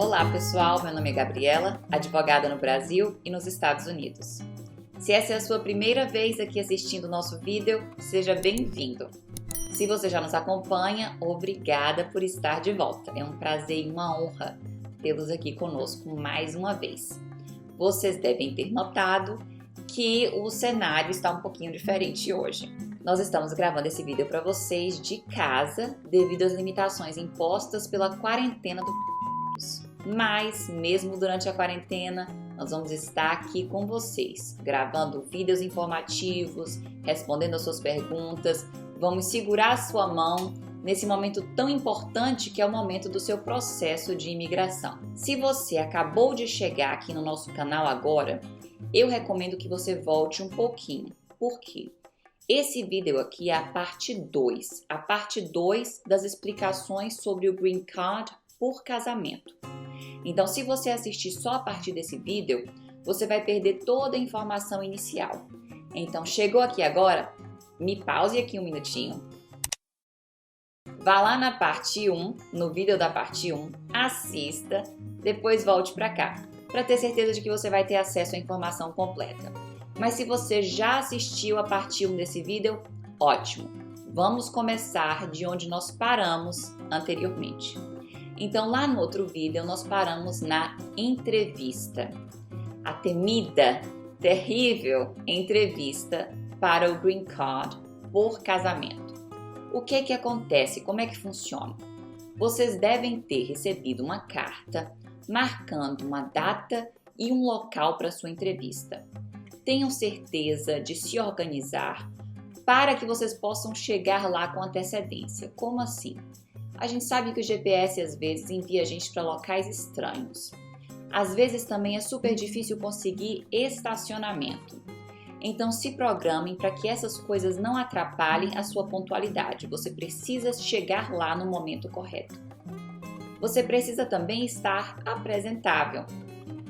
Olá pessoal, meu nome é Gabriela, advogada no Brasil e nos Estados Unidos. Se essa é a sua primeira vez aqui assistindo o nosso vídeo, seja bem-vindo. Se você já nos acompanha, obrigada por estar de volta. É um prazer e uma honra tê-los aqui conosco mais uma vez. Vocês devem ter notado que o cenário está um pouquinho diferente hoje. Nós estamos gravando esse vídeo para vocês de casa devido às limitações impostas pela quarentena do vírus. Mas, mesmo durante a quarentena, nós vamos estar aqui com vocês, gravando vídeos informativos, respondendo as suas perguntas, vamos segurar a sua mão nesse momento tão importante que é o momento do seu processo de imigração. Se você acabou de chegar aqui no nosso canal agora, eu recomendo que você volte um pouquinho. Por quê? Esse vídeo aqui é a parte 2 das explicações sobre o Green Card por casamento. Então, se você assistir só a partir desse vídeo, você vai perder toda a informação inicial. Então, chegou aqui agora? Me pause aqui um minutinho. Vá lá na parte 1, no vídeo da parte 1, assista, depois volte para cá, para ter certeza de que você vai ter acesso à informação completa. Mas se você já assistiu a parte 1 desse vídeo, ótimo! Vamos começar de onde nós paramos anteriormente. Então, lá no outro vídeo, nós paramos na entrevista. A temida, terrível entrevista para o Green Card por casamento. O que acontece? Como é que funciona? Vocês devem ter recebido uma carta marcando uma data e um local para sua entrevista. Tenham certeza de se organizar para que vocês possam chegar lá com antecedência. Como assim? A gente sabe que o GPS às vezes envia a gente para locais estranhos. Às vezes também é super difícil conseguir estacionamento. Então se programem para que essas coisas não atrapalhem a sua pontualidade. Você precisa chegar lá no momento correto. Você precisa também estar apresentável.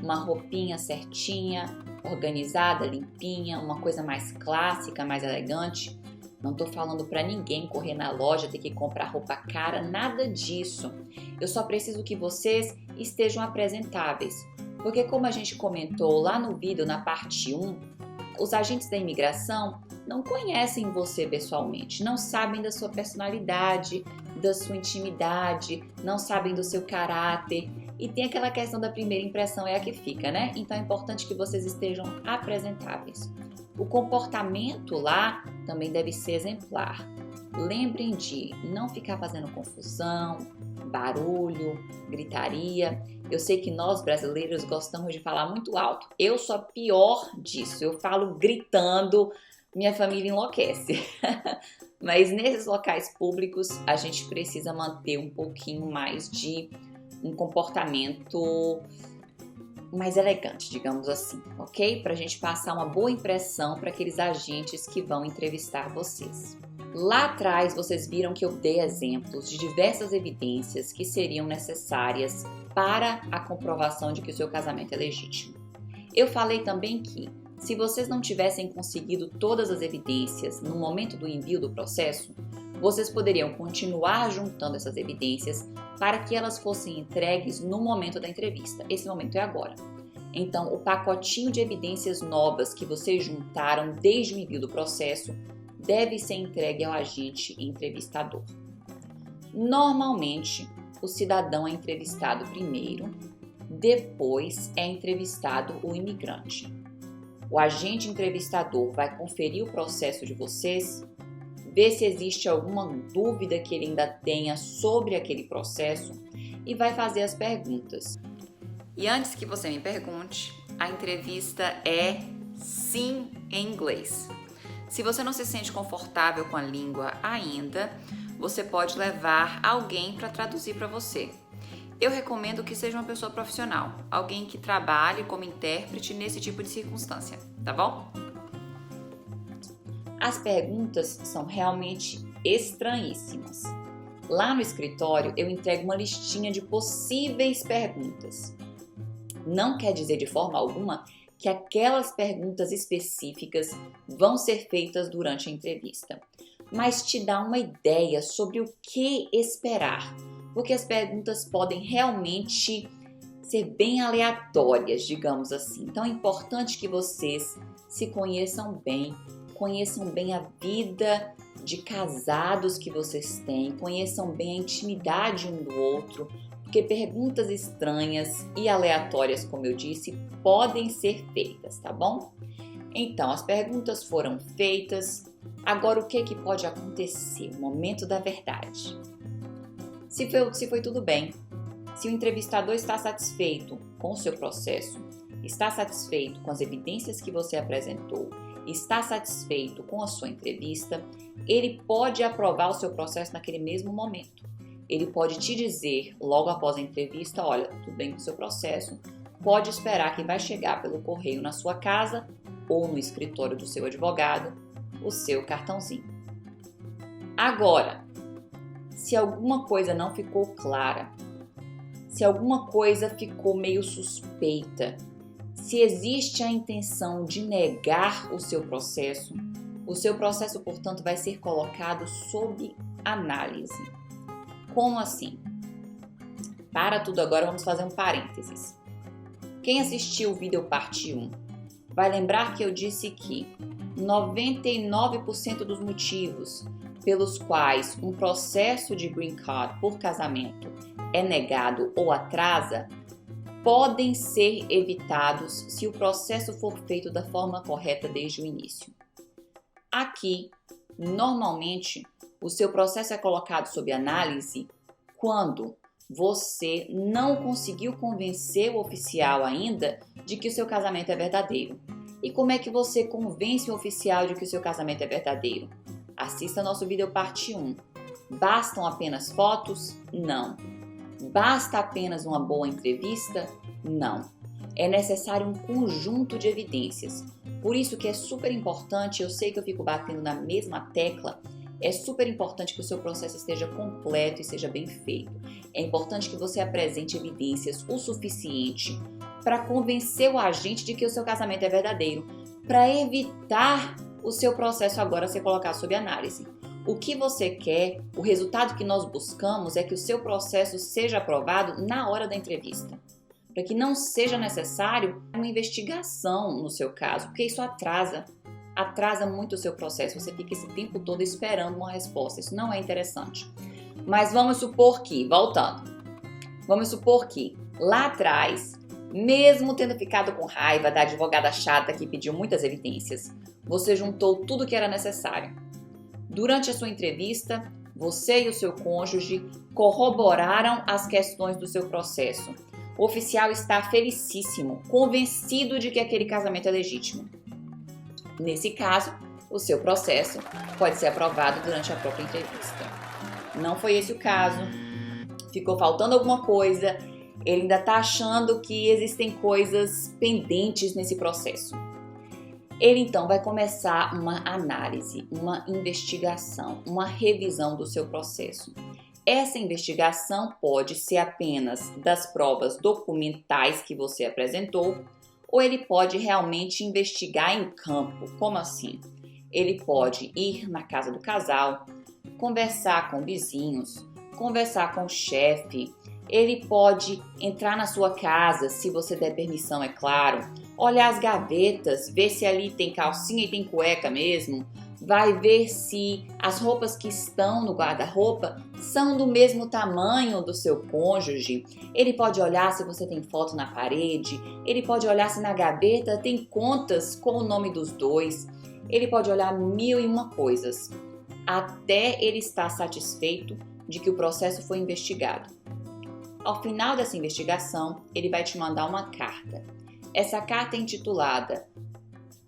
Uma roupinha certinha, organizada, limpinha, uma coisa mais clássica, mais elegante. Não estou falando para ninguém correr na loja, ter que comprar roupa cara, nada disso. Eu só preciso que vocês estejam apresentáveis. Porque como a gente comentou lá no vídeo, na parte 1, os agentes da imigração não conhecem você pessoalmente, não sabem da sua personalidade, da sua intimidade, não sabem do seu caráter. E tem aquela questão da primeira impressão é a que fica, né? Então é importante que vocês estejam apresentáveis. O comportamento lá também deve ser exemplar. Lembrem de não ficar fazendo confusão, barulho, gritaria. Eu sei que nós brasileiros gostamos de falar muito alto. Eu sou a pior disso. Eu falo gritando, minha família enlouquece. Mas nesses locais públicos a gente precisa manter um pouquinho mais de um comportamento mais elegante, digamos assim, ok? Para a gente passar uma boa impressão para aqueles agentes que vão entrevistar vocês. Lá atrás vocês viram que eu dei exemplos de diversas evidências que seriam necessárias para a comprovação de que o seu casamento é legítimo. Eu falei também que, se vocês não tivessem conseguido todas as evidências no momento do envio do processo, vocês poderiam continuar juntando essas evidências para que elas fossem entregues no momento da entrevista. Esse momento é agora. Então, o pacotinho de evidências novas que vocês juntaram desde o envio do processo deve ser entregue ao agente entrevistador. Normalmente, o cidadão é entrevistado primeiro, depois é entrevistado o imigrante. O agente entrevistador vai conferir o processo de vocês, ver se existe alguma dúvida que ele ainda tenha sobre aquele processo e vai fazer as perguntas. E antes que você me pergunte, a entrevista é sim em inglês. Se você não se sente confortável com a língua ainda, você pode levar alguém para traduzir para você. Eu recomendo que seja uma pessoa profissional, alguém que trabalhe como intérprete nesse tipo de circunstância, tá bom? As perguntas são realmente estranhíssimas. Lá no escritório eu entrego uma listinha de possíveis perguntas. Não quer dizer de forma alguma que aquelas perguntas específicas vão ser feitas durante a entrevista, mas te dá uma ideia sobre o que esperar, porque as perguntas podem realmente ser bem aleatórias, digamos assim. Então é importante que vocês se conheçam bem a vida de casados que vocês têm, conheçam bem a intimidade um do outro, porque perguntas estranhas e aleatórias, como eu disse, podem ser feitas, tá bom? Então, as perguntas foram feitas. Agora, o que pode acontecer? O momento da verdade. Se foi tudo bem, se o entrevistador está satisfeito com o seu processo, está satisfeito com as evidências que você apresentou, está satisfeito com a sua entrevista, ele pode aprovar o seu processo naquele mesmo momento. Ele pode te dizer, logo após a entrevista, olha, tudo bem com o seu processo, pode esperar que vai chegar pelo correio na sua casa ou no escritório do seu advogado o seu cartãozinho. Agora, se alguma coisa não ficou clara, se alguma coisa ficou meio suspeita, se existe a intenção de negar o seu processo, portanto, vai ser colocado sob análise. Como assim? Para tudo agora, vamos fazer um parênteses. Quem assistiu o vídeo parte 1 vai lembrar que eu disse que 99% dos motivos pelos quais um processo de Green Card por casamento é negado ou atrasa podem ser evitados se o processo for feito da forma correta desde o início. Aqui, normalmente, o seu processo é colocado sob análise quando você não conseguiu convencer o oficial ainda de que o seu casamento é verdadeiro. E como é que você convence o oficial de que o seu casamento é verdadeiro? Assista nosso vídeo parte 1. Bastam apenas fotos? Não. Basta apenas uma boa entrevista? Não. É necessário um conjunto de evidências. Por isso que é super importante, eu sei que eu fico batendo na mesma tecla, é super importante que o seu processo esteja completo e seja bem feito. É importante que você apresente evidências o suficiente para convencer o agente de que o seu casamento é verdadeiro, para evitar o seu processo agora ser colocado sob análise. O que você quer, o resultado que nós buscamos é que o seu processo seja aprovado na hora da entrevista, para que não seja necessário uma investigação no seu caso, porque isso atrasa muito o seu processo, você fica esse tempo todo esperando uma resposta, isso não é interessante. Mas vamos supor que, voltando, lá atrás, mesmo tendo ficado com raiva da advogada chata que pediu muitas evidências, você juntou tudo que era necessário. Durante a sua entrevista, você e o seu cônjuge corroboraram as questões do seu processo. O oficial está felicíssimo, convencido de que aquele casamento é legítimo. Nesse caso, o seu processo pode ser aprovado durante a própria entrevista. Não foi esse o caso, ficou faltando alguma coisa, ele ainda está achando que existem coisas pendentes nesse processo. Ele então vai começar uma análise, uma investigação, uma revisão do seu processo. Essa investigação pode ser apenas das provas documentais que você apresentou, ou ele pode realmente investigar em campo. Como assim? Ele pode ir na casa do casal, conversar com vizinhos, conversar com o chefe, ele pode entrar na sua casa, se você der permissão, é claro, olhar as gavetas, ver se ali tem calcinha e tem cueca mesmo, vai ver se as roupas que estão no guarda-roupa são do mesmo tamanho do seu cônjuge, ele pode olhar se você tem foto na parede, ele pode olhar se na gaveta tem contas com o nome dos dois, ele pode olhar 1001 coisas, até ele estar satisfeito de que o processo foi investigado. Ao final dessa investigação, ele vai te mandar uma carta. Essa carta é intitulada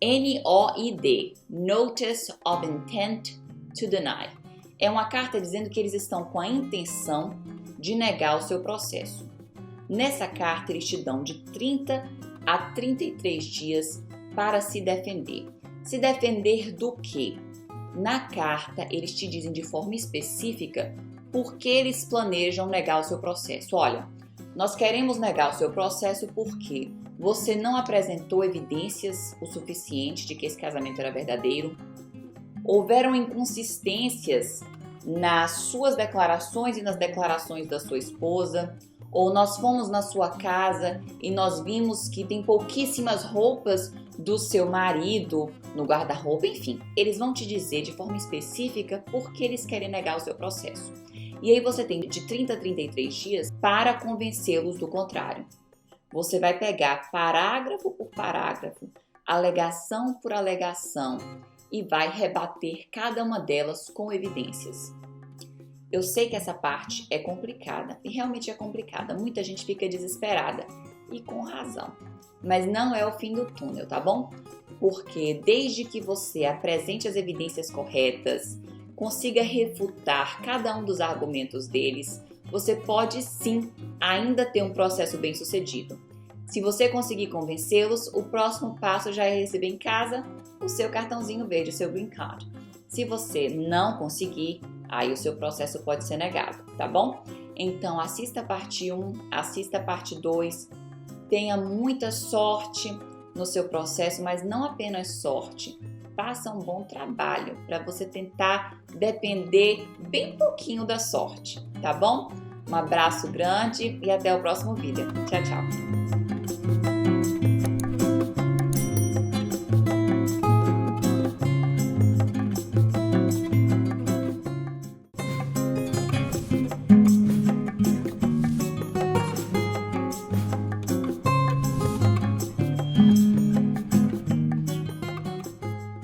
NOID, Notice of Intent to Deny. É uma carta dizendo que eles estão com a intenção de negar o seu processo. Nessa carta, eles te dão de 30 a 33 dias para se defender. Se defender do quê? Na carta, eles te dizem de forma específica por que eles planejam negar o seu processo. Olha, nós queremos negar o seu processo porque você não apresentou evidências o suficiente de que esse casamento era verdadeiro, houveram inconsistências nas suas declarações e nas declarações da sua esposa, Ou nós fomos na sua casa e nós vimos que tem pouquíssimas roupas do seu marido no guarda-roupa, enfim. Eles vão te dizer de forma específica por que eles querem negar o seu processo. E aí você tem de 30 a 33 dias para convencê-los do contrário. Você vai pegar parágrafo por parágrafo, alegação por alegação e vai rebater cada uma delas com evidências. Eu sei que essa parte é complicada, e realmente é complicada. Muita gente fica desesperada, e com razão. Mas não é o fim do túnel, tá bom? Porque desde que você apresente as evidências corretas, consiga refutar cada um dos argumentos deles, você pode sim ainda ter um processo bem-sucedido. Se você conseguir convencê-los, o próximo passo já é receber em casa o seu cartãozinho verde, o seu Green Card. Se você não conseguir, aí o seu processo pode ser negado, tá bom? Então assista a parte 1, assista a parte 2, tenha muita sorte no seu processo, mas não apenas sorte, faça um bom trabalho para você tentar depender bem pouquinho da sorte, tá bom? Um abraço grande e até o próximo vídeo. Tchau, tchau!